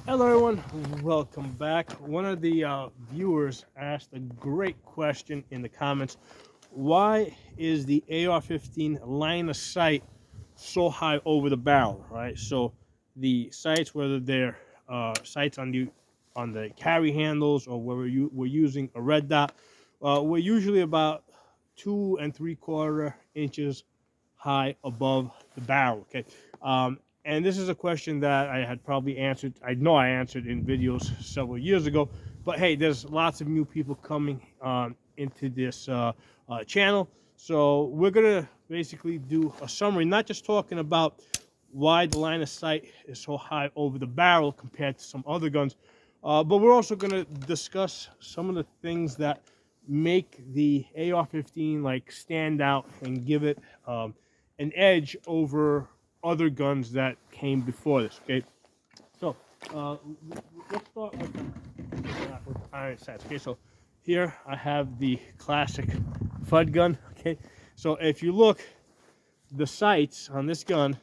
Hello everyone, welcome back. One of the viewers asked a great question in the comments. Why is the AR-15 line of sight so high over the barrel, right? So the sights, whether they're sights on the carry handles or whether we're using a red dot, we're usually about 2 3/4 inches high above the barrel, okay? And this is a question that I had probably answered. I know I answered in videos several years ago, but hey, there's lots of new people coming into this channel. So we're gonna basically do a summary, not just talking about why the line of sight is so high over the barrel compared to some other guns, but we're also gonna discuss some of the things that make the AR-15 like stand out and give it an edge over other guns that came before this. Okay, so let's start with iron sights. Okay, so here I have the classic FUD gun. Okay, so if you look, the sights on this gun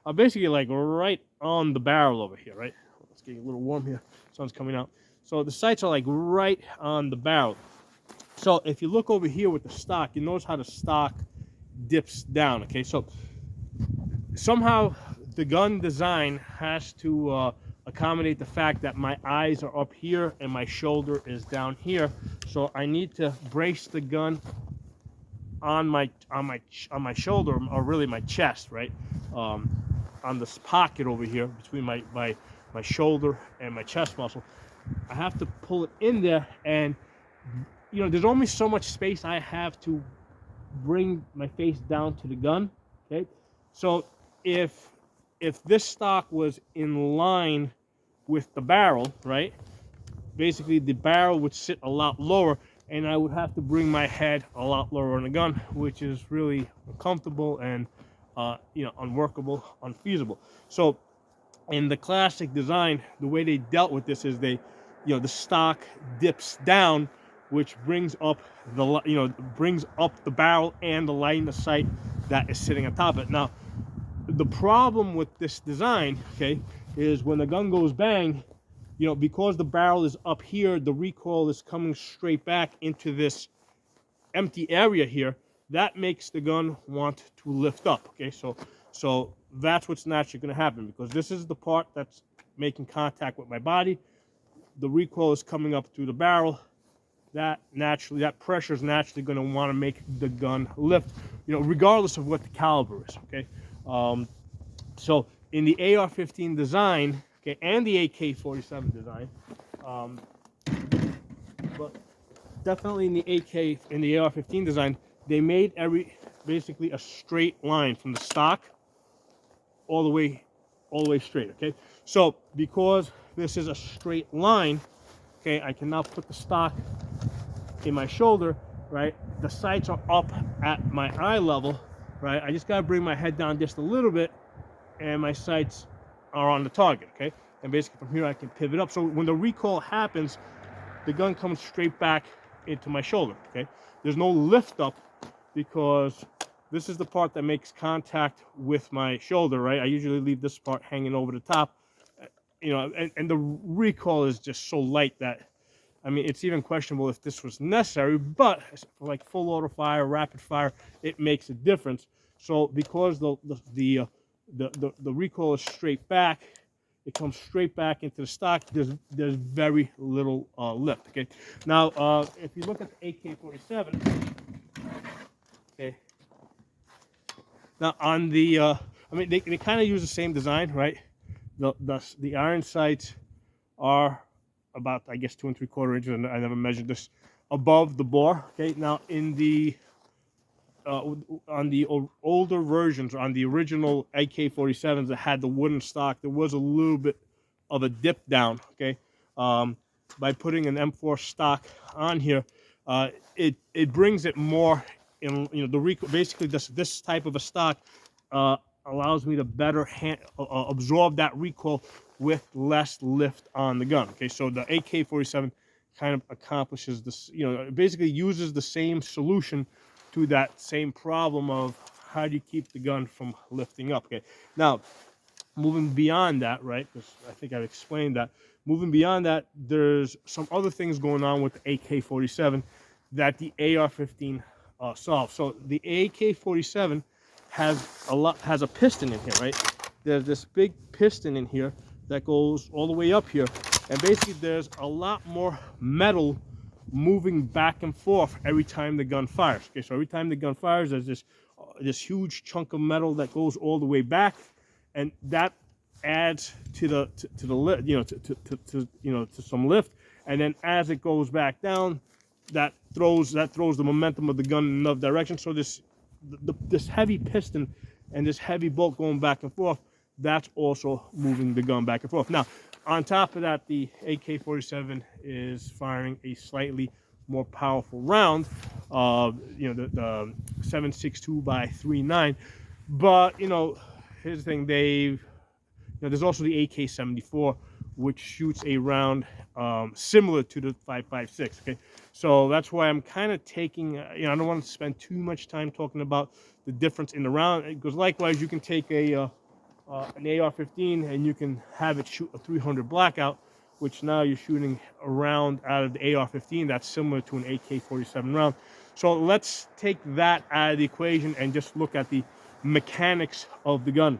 are basically like right on the barrel over here, right? It's getting a little warm here, sun's coming out. So the sights are like right on the barrel. So if you look over here with the stock, you notice how the stock dips down. Okay, so somehow the gun design has to accommodate the fact that my eyes are up here and my shoulder is down here. So I need to brace the gun on my shoulder, or really my chest, right? On this pocket over here between my shoulder and my chest muscle. I have to pull it in there, and you know, there's only so much space I have to bring my face down to the gun. Okay, so if this stock was in line with the barrel, right, basically the barrel would sit a lot lower, and I would have to bring my head a lot lower on the gun, which is really uncomfortable and you know, unworkable, unfeasible. So in the classic design, the way they dealt with this is they, you know, the stock dips down, which brings up the, you know, brings up the barrel and the line of sight that is sitting on top of it. Now, the problem with this design, okay, is when the gun goes bang, you know, because the barrel is up here, the recoil is coming straight back into this empty area here. That makes the gun want to lift up. Okay, so that's what's naturally going to happen, because this is the part that's making contact with my body. The recoil is coming up through the barrel. That pressure is naturally going to want to make the gun lift, you know, regardless of what the caliber is. Okay, so in the AR-15 design, okay, and the AK47 design, but definitely in the AR-15 design, they made basically a straight line from the stock all the way straight. Okay, so because this is a straight line, okay, I can now put the stock in my shoulder, right? The sights are up at my eye level, right? I just gotta bring my head down just a little bit, and my sights are on the target. Okay, and basically from here I can pivot up. So when the recoil happens, the gun comes straight back into my shoulder. Okay, there's no lift up, because this is the part that makes contact with my shoulder, right? I usually leave this part hanging over the top, you know, and the recoil is just so light that, I mean, it's even questionable if this was necessary, but for like full auto fire, rapid fire, it makes a difference. So because the recoil is straight back, it comes straight back into the stock. There's very little lift. Okay, now if you look at the AK47, okay, now on the I mean, they kind of use the same design, right? The iron sights are about, I guess, 2 3/4 inches, and I never measured this, above the bore. Okay, now in the on the older versions, on the original AK-47s that had the wooden stock, there was a little bit of a dip down. Okay, by putting an M4 stock on here, it brings it more in, you know, the recoil. Basically, this type of a stock allows me to better absorb that recoil with less lift on the gun. Okay, so the AK-47 kind of accomplishes this, you know, it basically uses the same solution to that same problem of how do you keep the gun from lifting up. Okay, now moving beyond that, right, because I think I've explained that, moving beyond that, there's some other things going on with the AK-47 that the AR-15 solves. So the AK-47 has a piston in here, right? There's this big piston in here that goes all the way up here, and basically there's a lot more metal moving back and forth every time the gun fires. Okay, so every time the gun fires, there's this huge chunk of metal that goes all the way back, and that adds to the to some lift, and then as it goes back down, that throws the momentum of the gun in another direction. So this heavy piston and this heavy bolt going back and forth, that's also moving the gun back and forth. Now, on top of that, the AK-47 is firing a slightly more powerful round, the 7.62 by 3.9. But here's the thing: there's also the AK-74, which shoots a round similar to the 5.56. Okay, so that's why I'm kind of taking. I don't want to spend too much time talking about the difference in the round, because likewise, you can take an AR-15 and you can have it shoot a 300 blackout, which now you're shooting a round out of the AR-15 that's similar to an AK-47 round. So let's take that out of the equation and just look at the mechanics of the gun.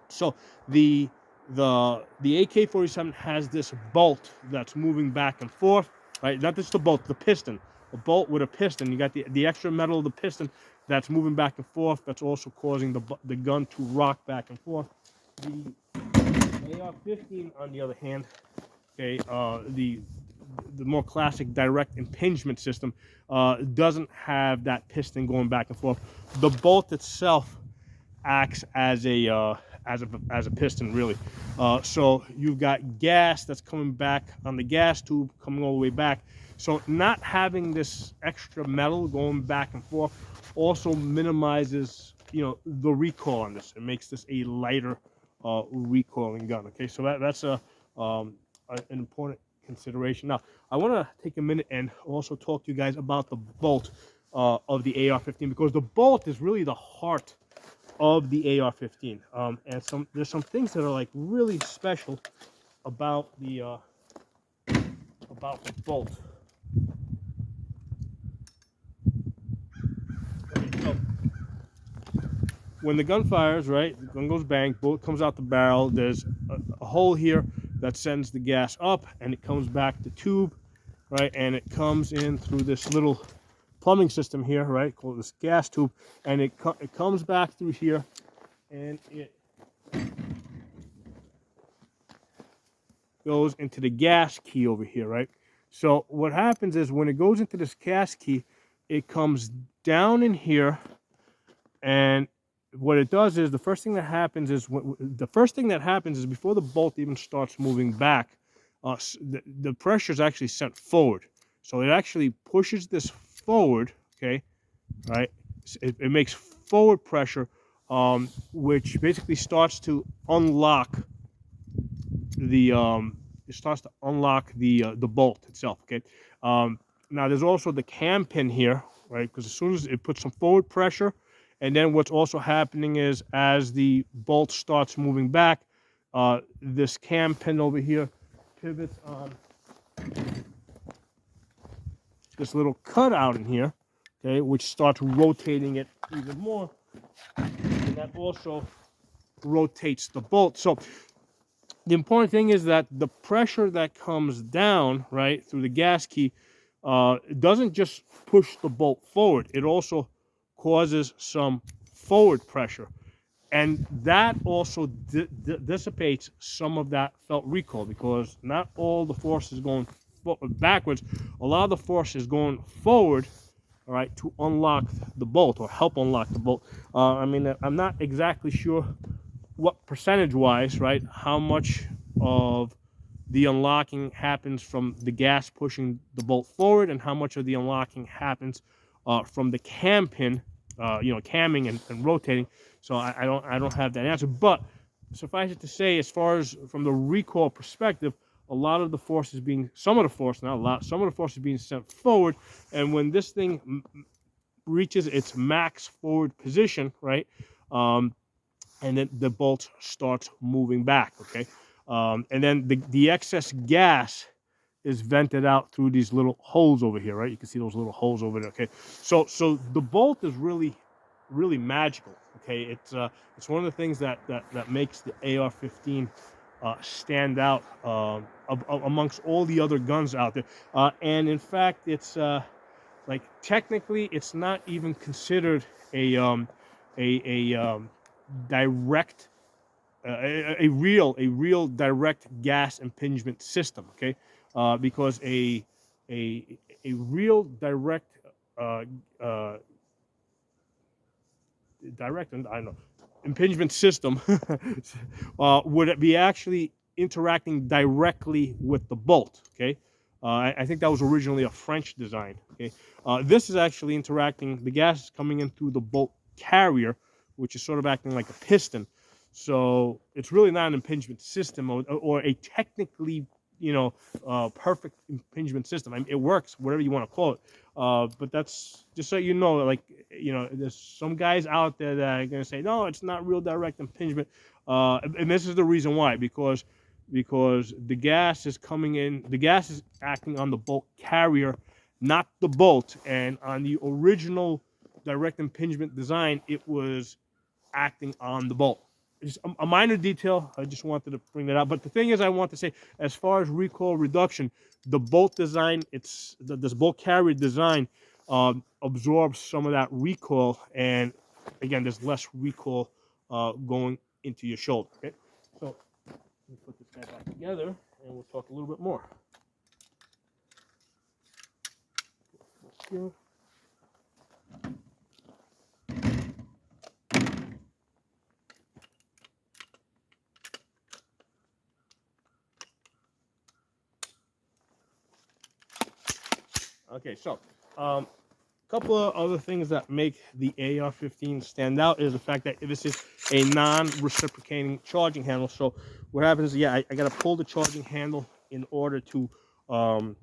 So the AK-47 has this bolt that's moving back and forth, right? Not just the bolt, the piston. A bolt with a piston. You got the extra metal of the piston that's moving back and forth. That's also causing the gun to rock back and forth. The AR-15, on the other hand, okay, the more classic direct impingement system doesn't have that piston going back and forth. The bolt itself acts as a piston, really. So you've got gas that's coming back on the gas tube, coming all the way back. So not having this extra metal going back and forth also minimizes, the recoil on this. It makes this a lighter recoiling gun. Okay, so that's an important consideration. Now, I want to take a minute and also talk to you guys about the bolt of the AR-15, because the bolt is really the heart of the AR-15, and there's some things that are like really special about the bolt. Okay, so when the gun fires, right, the gun goes bang, bullet comes out the barrel. There's a hole here that sends the gas up, and it comes back to tube, right, and it comes in through this little plumbing system here, right, called this gas tube, and it comes back through here, and it goes into the gas key over here, right? So what happens is when it goes into this gas key, it comes down in here, and what it does is the first thing that happens is before the bolt even starts moving back, the pressure is actually sent forward. So it actually pushes this forward, okay, right? It makes forward pressure, which basically starts to unlock the bolt itself. Okay. Now there's also the cam pin here, right? Because as soon as it puts some forward pressure, and then what's also happening is as the bolt starts moving back, this cam pin over here pivots on this little cutout in here, okay, which starts rotating it even more, and that also rotates the bolt. So the important thing is that the pressure that comes down, right, through the gas key doesn't just push the bolt forward. It also causes some forward pressure, and that also dissipates some of that felt recoil, because not all the force is going backwards. A lot of the force is going forward, all right, to unlock the bolt or help unlock the bolt. I'm not exactly sure what percentage-wise, right, how much of the unlocking happens from the gas pushing the bolt forward, and how much of the unlocking happens from the cam pin, camming and rotating. So I don't have that answer, but suffice it to say, as far as from the recoil perspective, some of the force is being sent forward, and when this thing reaches its max forward position, right, and then the bolt starts moving back. Okay, And then the excess gas is vented out through these little holes over here, right? You can see those little holes over there. Okay, so the bolt is really magical. Okay, it's one of the things that makes the AR-15 stand out amongst all the other guns out there. And in fact, it's like technically it's not even considered a direct a real direct gas impingement system. Okay, because a real direct uh, uh, direct, I don't know, impingement system would be actually interacting directly with the bolt. Okay, I think that was originally a French design. Okay, this is actually interacting. The gas is coming in through the bolt carrier, which is sort of acting like a piston. So it's really not an impingement system or a technically, perfect impingement system. I mean, it works, whatever you want to call it. But that's just so you know, like, there's some guys out there that are going to say, no, it's not real direct impingement. And this is the reason why, because the gas is coming in, the gas is acting on the bolt carrier, not the bolt. And on the original direct impingement design, it was acting on the bolt. Just a minor detail. I just wanted to bring that out. But the thing is, I want to say, as far as recoil reduction, the bolt design, this bolt carrier design absorbs some of that recoil, and again, there's less recoil going into your shoulder. Okay, so let me put this guy back together, and we'll talk a little bit more. Here. Okay, so a couple of other things that make the AR-15 stand out is the fact that this is a non-reciprocating charging handle. So what happens is, yeah, I got to pull the charging handle in order to load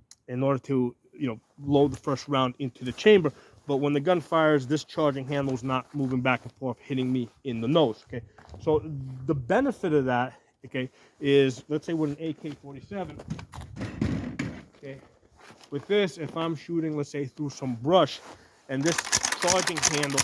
the first round into the chamber. But when the gun fires, this charging handle is not moving back and forth, hitting me in the nose. Okay, so the benefit of that, okay, is, let's say with an AK-47, okay. With this, if I'm shooting, let's say, through some brush, and this charging handle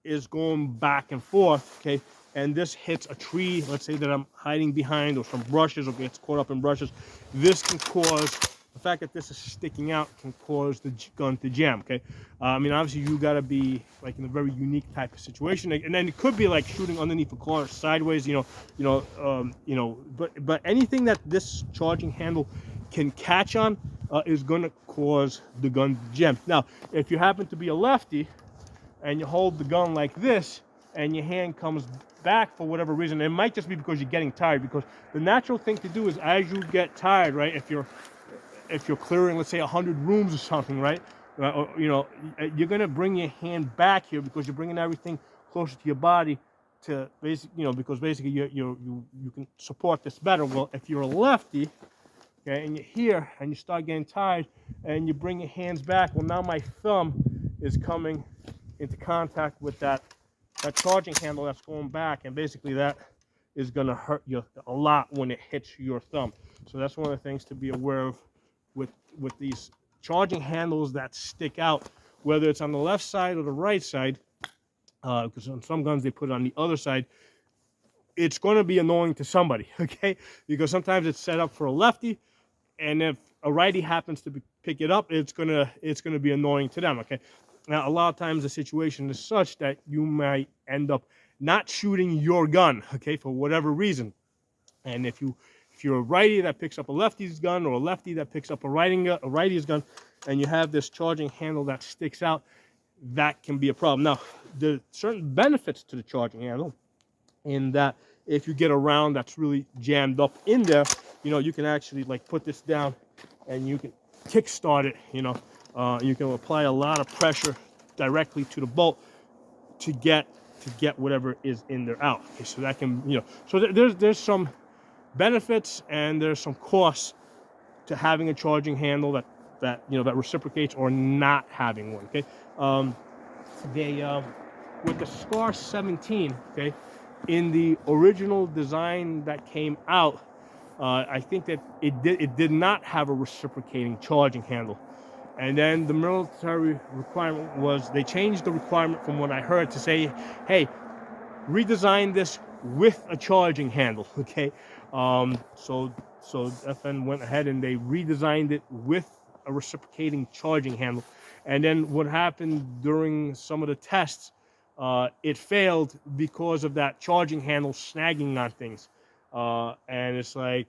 is going back and forth, okay, and this hits a tree, let's say, that I'm hiding behind, or some brushes, or gets caught up in brushes, this can cause, the fact that this is sticking out can cause the gun to jam. Okay, I mean, obviously you got to be like in a very unique type of situation, and then it could be like shooting underneath a car sideways, but anything that this charging handle can catch on is going to cause the gun to jam. Now, if you happen to be a lefty and you hold the gun like this and your hand comes back for whatever reason, it might just be because you're getting tired, because the natural thing to do is, as you get tired, right, if you're clearing, let's say, 100 rooms or something, right, you're going to bring your hand back here because you're bringing everything closer to your body to because basically you can support this better. Well, if you're a lefty, okay, and you're here and you start getting tired and you bring your hands back, well, now my thumb is coming into contact with that charging handle that's going back, and basically that is going to hurt you a lot when it hits your thumb. So that's one of the things to be aware of with these charging handles that stick out, whether it's on the left side or the right side, because on some guns they put it on the other side. It's going to be annoying to somebody, okay, because sometimes it's set up for a lefty, and if a righty happens to pick it up, it's gonna be annoying to them. Okay, now a lot of times the situation is such that you might end up not shooting your gun, okay, for whatever reason. And if you're a righty that picks up a lefty's gun, or a lefty that picks up a righty's gun, and you have this charging handle that sticks out, that can be a problem. Now, there are certain benefits to the charging handle, in that if you get a round that's really jammed up in there, you can actually like put this down and you can kick start it. You can apply a lot of pressure directly to the bolt to get whatever is in there out. Okay, so that can, so there's some benefits and there's some costs to having a charging handle that reciprocates, or not having one. Okay, with the Scar 17, okay, in the original design that came out, I think that it did not have a reciprocating charging handle. And then the military requirement was, they changed the requirement from what I heard to say, hey, redesign this with a charging handle. Okay, so FN went ahead and they redesigned it with a reciprocating charging handle. And then what happened during some of the tests, it failed because of that charging handle snagging on things. And it's like,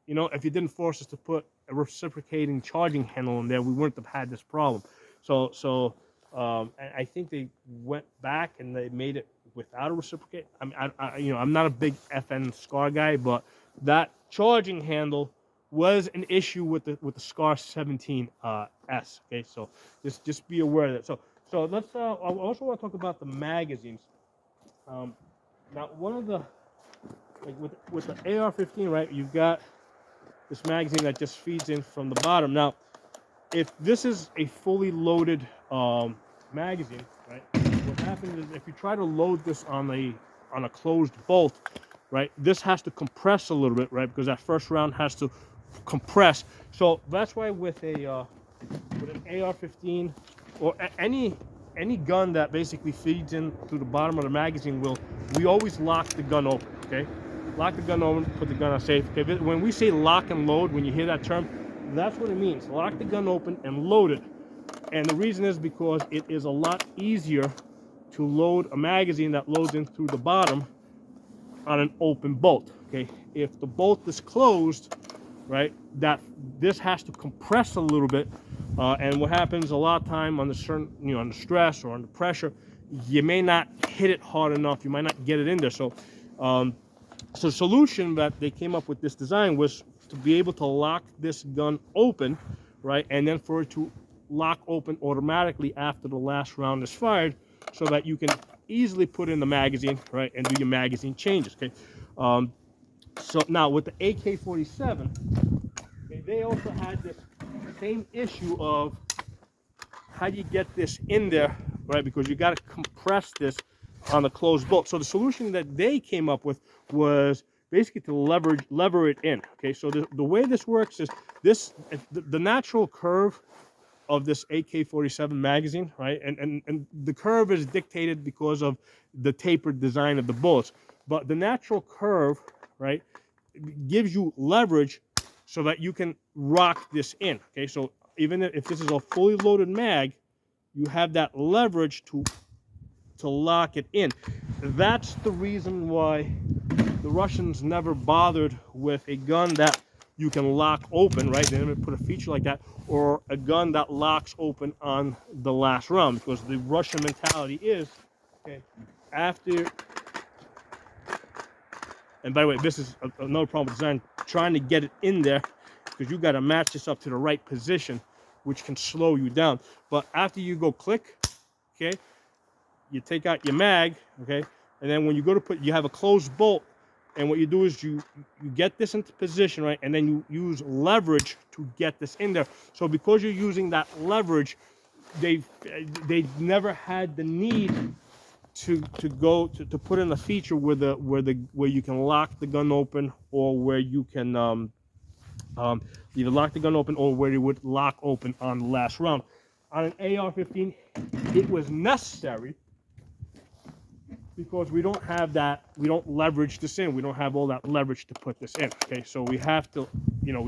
you know, if you didn't force us to put a reciprocating charging handle in there, we wouldn't have had this problem. So I think they went back and they made it without a reciprocate. I mean, you know, I'm not a big FN SCAR guy, but that charging handle was an issue with the SCAR 17 S. Okay, so just be aware of that. So let's. I also want to talk about the magazines. Now, one of the, like with the AR-15, right? You've got this magazine that just feeds in from the bottom. Now, if this is a fully loaded magazine, right? What happens is if you try to load this on a closed bolt, right? This has to compress a little bit, right? Because that first round has to compress. So that's why with an AR-15 or any gun that basically feeds in through the bottom of the magazine, we always lock the gun open. Okay, lock the gun open, put the gun on safe. Okay, when we say lock and load, when you hear that term, that's what it means. Lock the gun open and load it. And the reason is because it is a lot easier to load a magazine that loads in through the bottom on an open bolt. Okay, if the bolt is closed, right, this has to compress a little bit, and what happens a lot of time on the certain, you know, under stress or under pressure, you may not hit it hard enough. You might not get it in there. So the solution that they came up with this design was to be able to lock this gun open, right, and then for it to lock open automatically after the last round is fired, so that you can easily put in the magazine, right, and do your magazine changes. Okay, so now with the AK47, okay, they also had this same issue of how do you get this in there, right? Because you got to compress this on the closed bolt. So the solution that they came up with was basically to lever it in. Okay, so the way this works is the natural curve of this AK-47 magazine, right? And the curve is dictated because of the tapered design of the bullets. But the natural curve, right, gives you leverage so that you can rock this in. Okay, so even if this is a fully loaded mag, you have that leverage to lock it in. That's the reason why the Russians never bothered with a gun that you can lock open, right? They never put a feature like that, or a gun that locks open on the last round, because the Russian mentality is, okay, after, and by the way, this is another problem with design, trying to get it in there, because you got to match this up to the right position, which can slow you down. But after you go click, okay, you take out your mag, okay, and then when you go to put, you have a closed bolt, and what you do is you get this into position, right, and then you use leverage to get this in there. So because you're using that leverage, they never had the need to put in a feature where you can lock the gun open, or where you can either lock the gun open or where it would lock open on the last round. On an AR-15, it was necessary, because we don't have that, we don't leverage this in, we don't have all that leverage to put this in. Okay, so we have to, you know,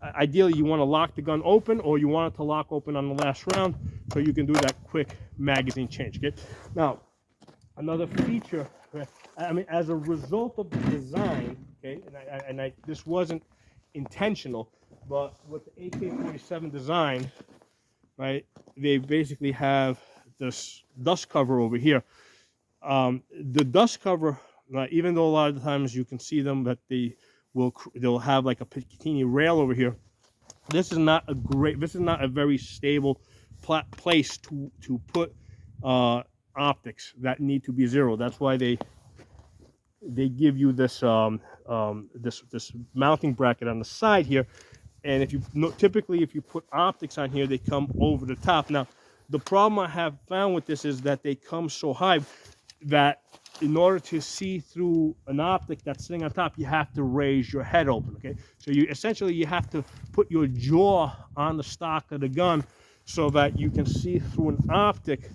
ideally you want to lock the gun open, or you want it to lock open on the last round, so you can do that quick magazine change. Okay, now another feature, I mean, as a result of the design, okay, and this wasn't intentional, but with the AK-47 design, right, they basically have this dust cover over here. The dust cover, even though a lot of the times you can see them that they'll have like a Picatinny rail over here, this is not a very stable place to put optics that need to be zero. That's why they give you this this mounting bracket on the side here, and typically if you put optics on here, they come over the top. Now the problem I have found with this is that they come so high that in order to see through an optic that's sitting on top, you have to raise your head open, okay? So you essentially, you have to put your jaw on the stock of the gun so that you can see through an optic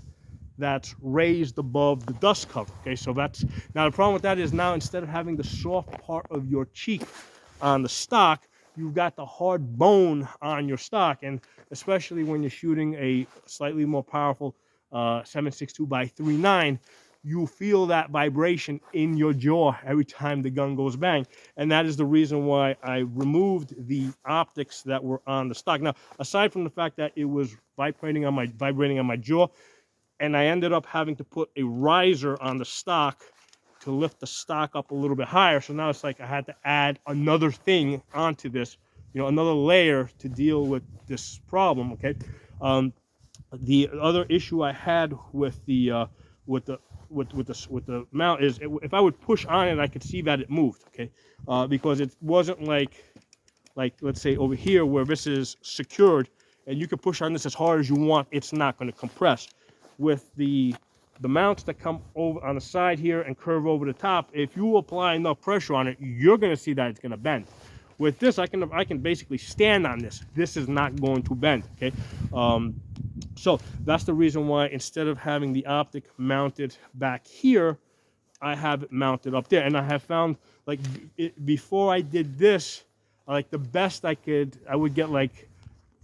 that's raised above the dust cover, okay? So that's, now the problem with that is now instead of having the soft part of your cheek on the stock, you've got the hard bone on your stock, and especially when you're shooting a slightly more powerful 7.62 by 3.9, you feel that vibration in your jaw every time the gun goes bang. And that is the reason why I removed the optics that were on the stock. Now, aside from the fact that it was vibrating on my jaw, and I ended up having to put a riser on the stock to lift the stock up a little bit higher. So now it's like I had to add another thing onto this, you know, another layer to deal with this problem, okay? The other issue I had with the mount is if I would push on it, I could see that it moved, okay? Because it wasn't like let's say over here where this is secured and you can push on this as hard as you want, it's not going to compress. With the mounts that come over on the side here and curve over the top, if you apply enough pressure on it, you're going to see that it's going to bend. With this, I can basically stand on this. This is not going to bend, okay? So that's the reason why instead of having the optic mounted back here, I have it mounted up there. And I have found, like, before I did this, like the best I would get like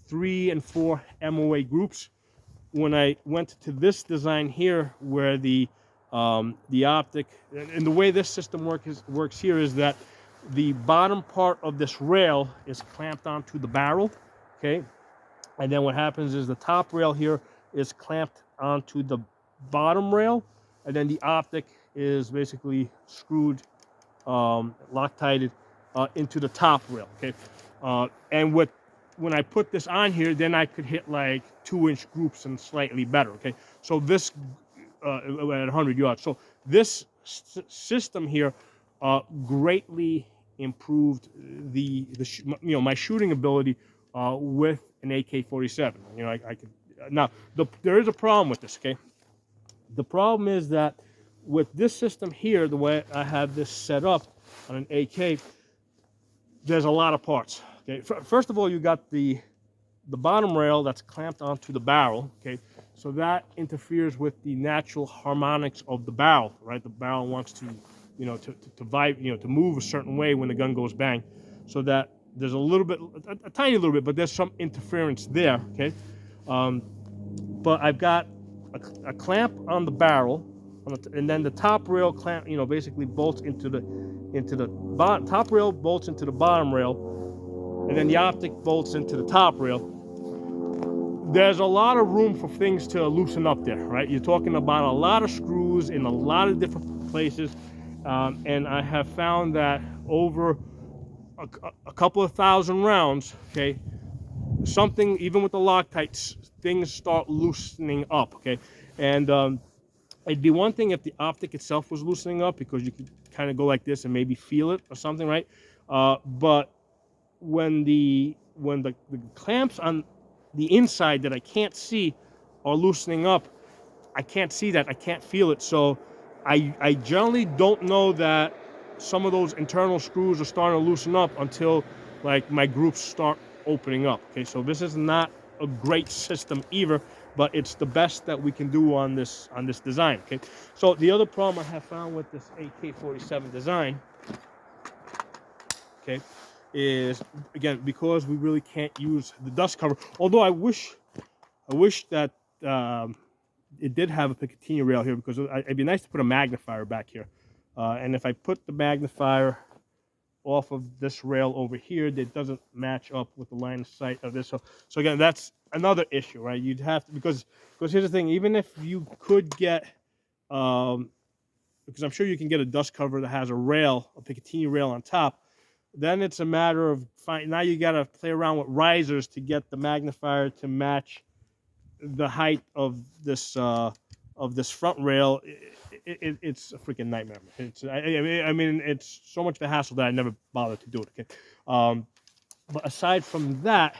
3 and 4 MOA groups. When I went to this design here, where the optic, and the way this system works here is that the bottom part of this rail is clamped onto the barrel, okay? And then what happens is the top rail here is clamped onto the bottom rail, and then the optic is basically screwed, Loctited into the top rail, okay? And when I put this on here, then I could hit like 2-inch groups and slightly better, okay? So this, at 100 yards. So this system here greatly improved my shooting ability with an AK47. You know, I could, now there is a problem with this, okay? The problem is that with this system here, the way I have this set up on an AK, there's a lot of parts. Okay, first of all, you got the bottom rail that's clamped onto the barrel. Okay, so that interferes with the natural harmonics of the barrel. Right, the barrel wants to, you know, to vibe, to move a certain way when the gun goes bang. So that there's a little bit, a tiny little bit, but there's some interference there. Okay, but I've got a clamp on the barrel, and then the top rail clamp, basically bolts into the bottom. Top rail bolts into the bottom rail. And then the optic bolts into the top rail. There's a lot of room for things to loosen up there, right? You're talking about a lot of screws in a lot of different places. And I have found that over a couple of thousand rounds, okay, something, even with the Loctite, things start loosening up, okay? And it'd be one thing if the optic itself was loosening up, because you could kind of go like this and maybe feel it or something, right? But when the clamps on the inside that I can't see are loosening up, I can't see that, I can't feel it. So I generally don't know that some of those internal screws are starting to loosen up until like my groups start opening up. Okay, so this is not a great system either, but it's the best that we can do on this design. Okay, so the other problem I have found with this AK47 design, okay, is, again, because we really can't use the dust cover. Although I wish that it did have a Picatinny rail here, because it'd be nice to put a magnifier back here. And if I put the magnifier off of this rail over here, that doesn't match up with the line of sight of this. So again, that's another issue, right? You'd have to, because here's the thing, even if you could get, because I'm sure you can get a dust cover that has a rail, a Picatinny rail on top, then it's a matter of now you got to play around with risers to get the magnifier to match the height of this front rail. It's a freaking nightmare. I mean, it's so much of a hassle that I never bothered to do it. Okay, but aside from that,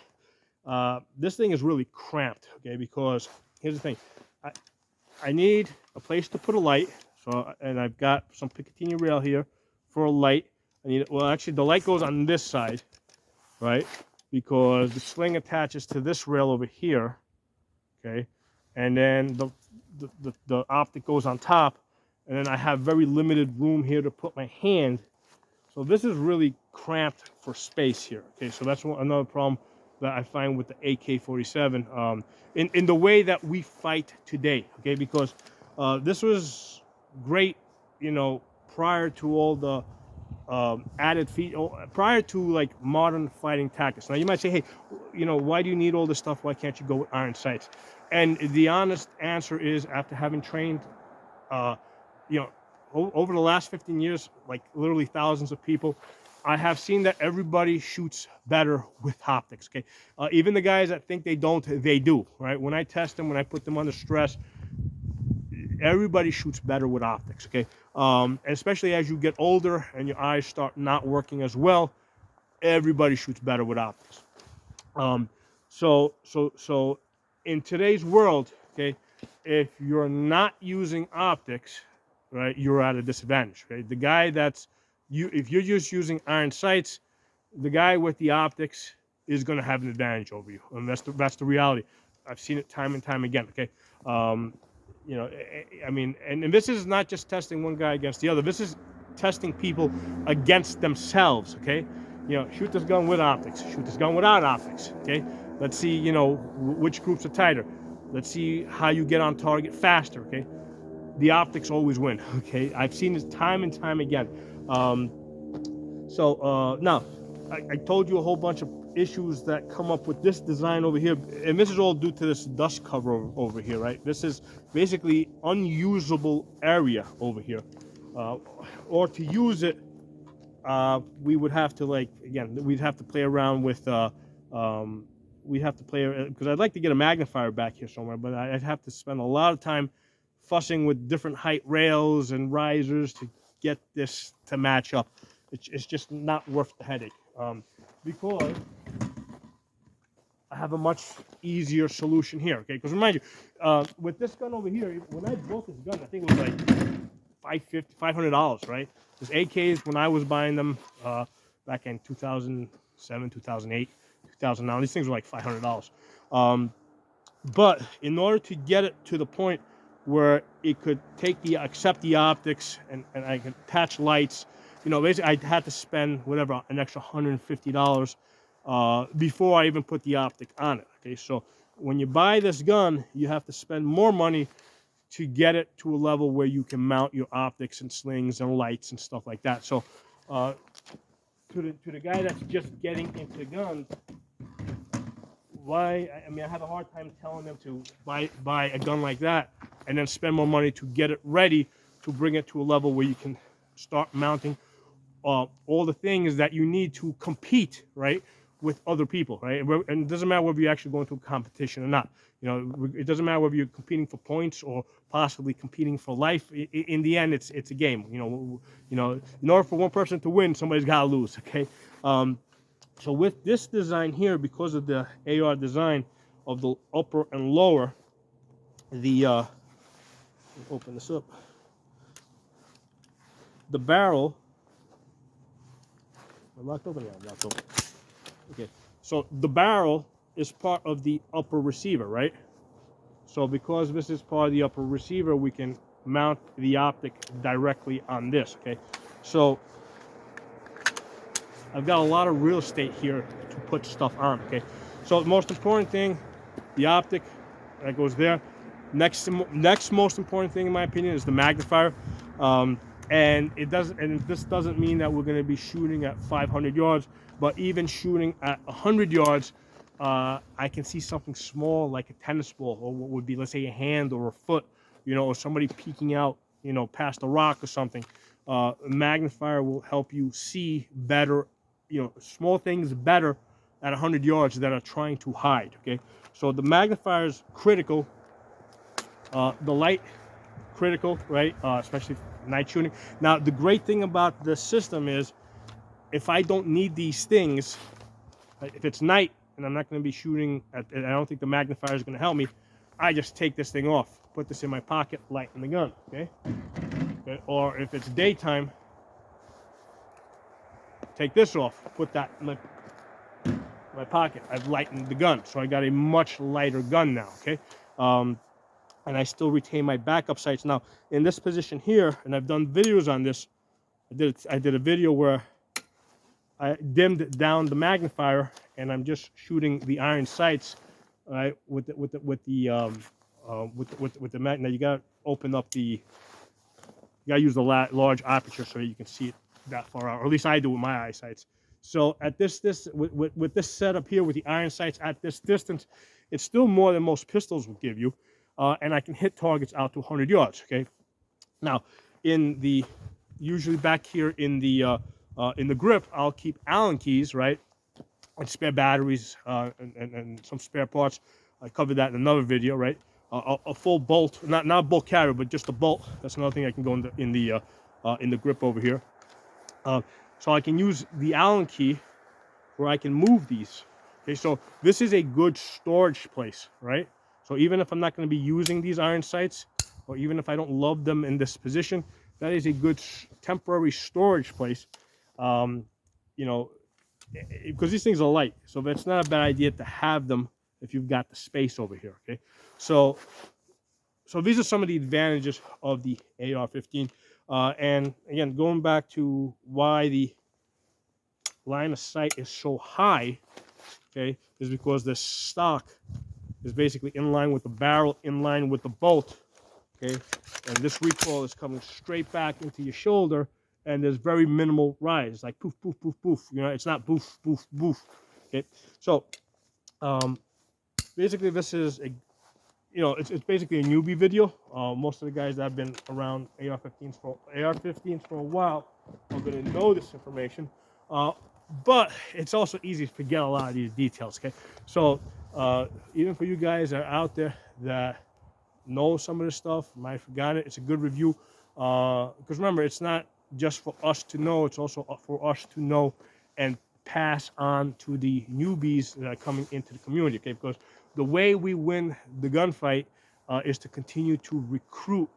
this thing is really cramped. Okay, because here's the thing, I need a place to put a light. So, and I've got some Picatinny rail here for a light. I need, well, actually, the light goes on this side, right? Because the sling attaches to this rail over here, okay? And then the optic goes on top, and then I have very limited room here to put my hand. So this is really cramped for space here, okay? So that's another problem that I find with the AK47 in the way that we fight today, okay? Because this was great, you know, prior to all the added feature, prior to like modern fighting tactics. Now you might say, hey, you know, why do you need all this stuff? Why can't you go with iron sights? And the honest answer is, after having trained, you know, over the last 15 years, like literally thousands of people, I have seen that everybody shoots better with optics, okay? Even the guys that think they don't, they do, right? When I test them, when I put them under stress, everybody shoots better with optics, okay? Especially as you get older and your eyes start not working as well, everybody shoots better with optics. So in today's world, okay, if you're not using optics, right, you're at a disadvantage, right? The guy that's if you're just using iron sights, the guy with the optics is going to have an advantage over you, and that's the reality. I've seen it time and time again, okay? You know, I mean, and this is not just testing one guy against the other. This is testing people against themselves, okay? You know, shoot this gun with optics, shoot this gun without optics, okay? Let's see, you know, which groups are tighter. Let's see how you get on target faster, okay? The optics always win, okay? I've seen this time and time again. Now, I told you a whole bunch of issues that come up with this design over here, and this is all due to this dust cover over here, right? This is basically unusable area over here. Or to use it, we would have to, like, again, we'd have to play around with, we'd have to play, because I'd like to get a magnifier back here somewhere, but I'd have to spend a lot of time fussing with different height rails and risers to get this to match up. It's just not worth the headache, because I have a much easier solution here, okay? Because remind you, with this gun over here, when I bought this gun, I think it was like $500, right? These AKs, when I was buying them back in 2007, 2008, 2009, these things were like $500. But in order to get it to the point where it could accept the optics and I could attach lights, you know, basically I had to spend whatever, an extra $150 before I even put the optic on it, okay? So when you buy this gun, you have to spend more money to get it to a level where you can mount your optics and slings and lights and stuff like that. So to the guy that's just getting into guns, I have a hard time telling them to buy a gun like that and then spend more money to get it ready to bring it to a level where you can start mounting all the things that you need to compete, right, with other people, right? And it doesn't matter whether you're actually going to a competition or not. You know, it doesn't matter whether you're competing for points or possibly competing for life. In the end, it's a game. You know, in order for one person to win, somebody's got to lose. Okay. So with this design here, because of the AR design of the upper and lower, open this up. The barrel. I'm locked open. Yeah, I'm locked open. Okay. So the barrel is part of the upper receiver, right? So because this is part of the upper receiver, we can mount the optic directly on this. Okay. So I've got a lot of real estate here to put stuff on, okay? So the most important thing, the optic, that goes there. Next most important thing, in my opinion, is the magnifier. And this doesn't mean that we're gonna be shooting at 500 yards, but even shooting at 100 yards, I can see something small like a tennis ball, or what would be, let's say, a hand or a foot, you know, or somebody peeking out, you know, past a rock or something. A magnifier will help you see better, you know, small things better at 100 yards that are trying to hide, okay? So the magnifier is critical. The light, critical, right? Especially night shooting. Now, the great thing about the system is, if I don't need these things, if it's night and I'm not going to be shooting, I don't think the magnifier is going to help me, I just take this thing off, put this in my pocket, light in the gun, okay? Okay? Or if it's daytime, take this off, put that in my pocket. I've lightened the gun, so I got a much lighter gun now. Okay, and I still retain my backup sights. Now in this position here, and I've done videos on this. I did a video where I dimmed down the magnifier, and I'm just shooting the iron sights, right, with the mag. Now you gotta open up you gotta use the large aperture so you can see it that far out, or at least I do with my eye sights. So at this with this setup here with the iron sights at this distance, it's still more than most pistols will give you, and I can hit targets out to 100 yards. Okay, now usually back here in the grip, I'll keep Allen keys, right, and spare batteries and some spare parts. I covered that in another video, right? A full bolt, not a bolt carrier, but just a bolt. That's another thing I can go in the grip over here. So I can use the Allen key where I can move these. Okay, so this is a good storage place, right? So even if I'm not going to be using these iron sights, or even if I don't love them in this position, that is a good temporary storage place. You know, because these things are light, so it's not a bad idea to have them if you've got the space over here. Okay, so these are some of the advantages of the AR-15. And again, going back to why the line of sight is so high, okay, is because the stock is basically in line with the barrel, in line with the bolt, okay, and this recoil is coming straight back into your shoulder, and there's very minimal rise, like poof, poof, poof, poof. You know, it's not boof, boof, boof. Okay, so basically this is it's basically a newbie video. Most of the guys that have been around AR-15s for a while are going to know this information, but it's also easy to forget a lot of these details. Okay, so even for you guys that are out there that know some of this stuff, might have forgotten it, it's a good review, because remember, it's not just for us to know, it's also for us to know and pass on to the newbies that are coming into the community. Okay, because the way we win the gunfight is to continue to recruit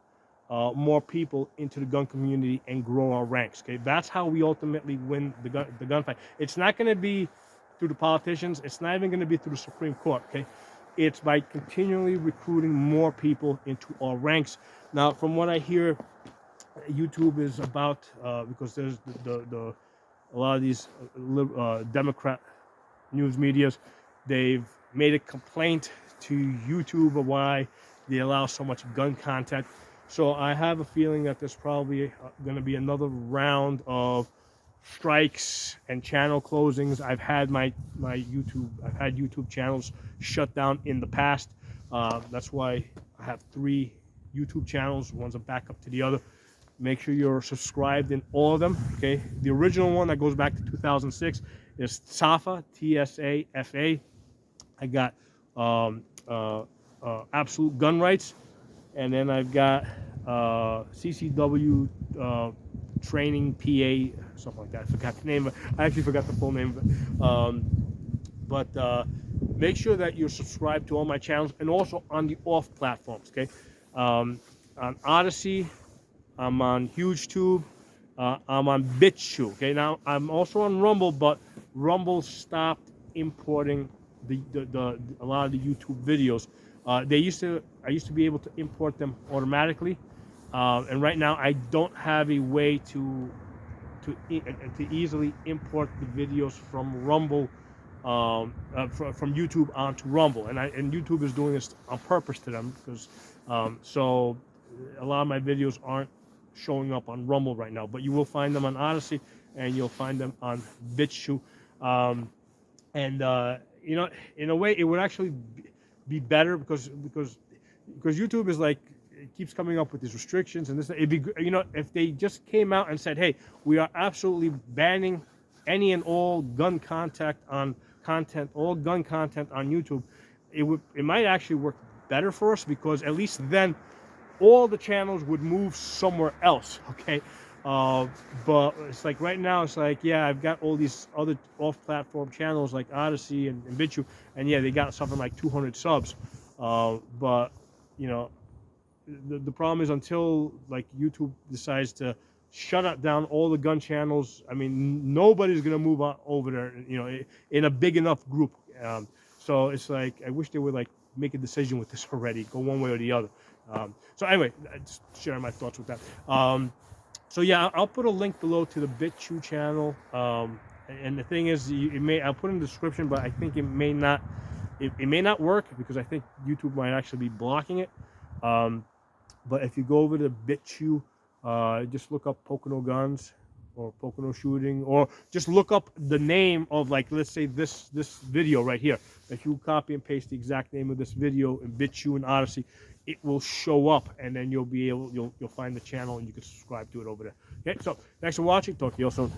more people into the gun community and grow our ranks. Okay, that's how we ultimately win the gunfight. It's not going to be through the politicians. It's not even going to be through the Supreme Court. Okay, it's by continually recruiting more people into our ranks. Now, from what I hear, YouTube is about because there's a lot of these Democrat news medias, they've made a complaint to YouTube of why they allow so much gun content. So I have a feeling that there's probably going to be another round of strikes and channel closings. I've had YouTube channels shut down in the past. That's why I have 3 YouTube channels. One's a backup to the other. Make sure you're subscribed in all of them. Okay, the original one that goes back to 2006 is TSAFA, T-S-A-F-A. I got Absolute Gun Rights, and then I've got CCW Training PA, something like that. I forgot the name. I actually forgot the full name. But make sure that you're subscribed to all my channels, and also on the off platforms. Okay, on Odyssey, I'm on HugeTube, I'm on BitChute. Okay, now I'm also on Rumble, but Rumble stopped importing a lot of the YouTube videos. I used to be able to import them automatically, and right now I don't have a way to easily import the videos from Rumble, from YouTube onto Rumble, and YouTube is doing this on purpose to them, because so a lot of my videos aren't showing up on Rumble right now, but you will find them on Odyssey, and you'll find them on BitChute. And in a way, it would actually be better because YouTube is like, it keeps coming up with these restrictions and this. It'd be, if they just came out and said, hey, we are absolutely banning any and all gun content on YouTube, it might actually work better for us, because at least then all the channels would move somewhere else. Okay, but it's like right now, it's like, yeah, I've got all these other off-platform channels like Odyssey and BitChute, and yeah, they got something like 200 subs, but the problem is until like YouTube decides to shut down all the gun channels. I mean, nobody's gonna move on over there, you know, in a big enough group. So it's like I wish they would like make a decision with this already, go one way or the other. So anyway, just sharing my thoughts with that. So yeah, I'll put a link below to the BitChute channel. And the thing is, I'll put in the description, but I think it may not. It may not work because I think YouTube might actually be blocking it. But if you go over to BitChute, just look up Pocono Guns or Pocono Shooting, or just look up the name of, like, let's say this video right here. If you copy and paste the exact name of this video in BitChute and Odyssey, it will show up, and then you'll be able you'll find the channel and you can subscribe to it over there. Okay, so thanks for watching. Talk to you all soon.